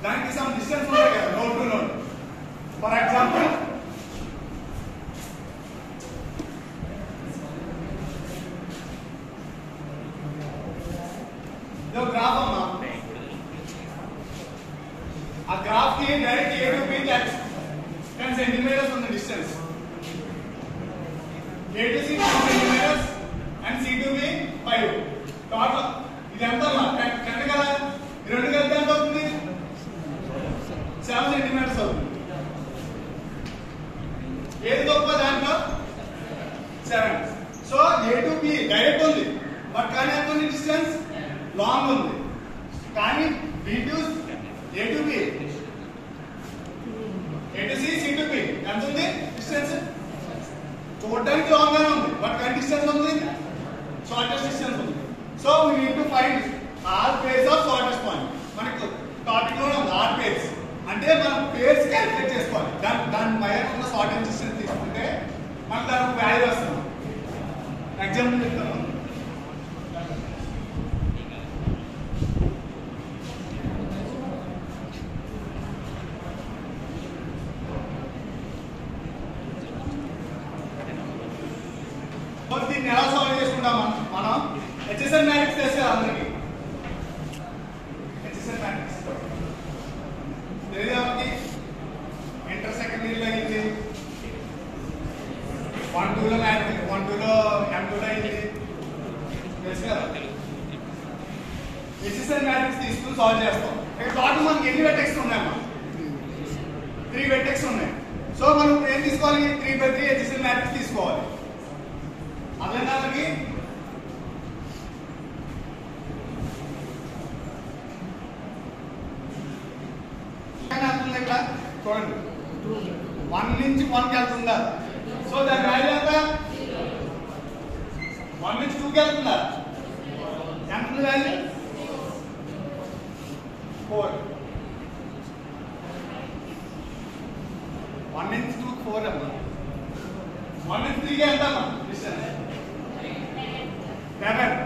దానికి some distance ఉంటాయి కదా node to node. For example ఇదో గ్రాఫ్ అమ్మా. ఆ గ్రాఫ్ కి direct A to B 10 centimetres ఉంది distance. A to C 10 centimetres and C to B 5. Total ఇది ఎంత అమ్మా? 10 కదా. ఈ రెండు కలిపి ఎంత అవుతుంది? 7 సెంటీమీటర్స్ అవుతుంది. ఏది గొప్ప దాంట్లో? 7. So A to B direct ఉంది, బట్ కానీ ఎంత ఉంది డిస్టెన్స్? లాంగ్ ఉంది. కానీ B to A to B, A to C, C to B ఎంత ఉంది డిస్టెన్స్? చూడడానికి లాంగ్ గానే ఉంది, బట్ కానీ డిస్టెన్స్ ఉంది, షార్టెస్ట్ డిస్టెన్స్ ఉంది. So we need to find our pairs of shortest point. మనకు టాపిక్ లో ఉంది ఆర్ పేర్స్ అంటే మనం పేర్స్ క్యాలిక్యులేట్ చేసుకోవాలి. దాని పైన ఉన్న షార్టెస్ట్ డిస్టెన్స్ తీసుకుంటే మనకు దానికి వాల్యూ వస్తుంది. ఎగ్జాంపుల్ చెప్తాను. దీన్ని ఎలా సాల్వ్ చేసుకుంటాం మనం? హెచ్ఎస్ఎన్ మ్యాట్రిక్స్ తెలుసు కదా అందరికి. హెచ్ఎస్ఎన్ మ్యాట్రిక్స్ తెలియదు మనకి. ఇంటర్ సెకండరీలో అయింది, 1-2లో మ్యాట్రిక్స్, 1-2లో M2లో అయింది తెలుసు కదా. హెచ్ఎస్ఎన్ మ్యాట్రిక్స్ తీసుకుని సాల్వ్ చేస్తాం. ఇక్కడ టోటల్ మనకి ఎన్ని వెర్టెక్స్ ఉన్నాయమ్మా? 3 వెర్టెక్స్ ఉన్నాయి. సో మనం ఏం తీసుకోవాలి? 3/3 హెచ్ఎస్ఎన్ మ్యాట్రిక్స్ తీసుకోవాలి. అదేనా మనకి? ఇక్కడ చూడండి 1 నుంచి 1కి వెళ్తుందా? సో దాని వాల్యూ ఎంత? 1 నుంచి 2కి వెళ్తుందా? ఎంత ఉంది వాల్యూ? 4. 1 నుంచి 2కి 4 అమ్మా. 1 నుంచి 3కి వెళ్తామా డిస్టెన్స్ 7.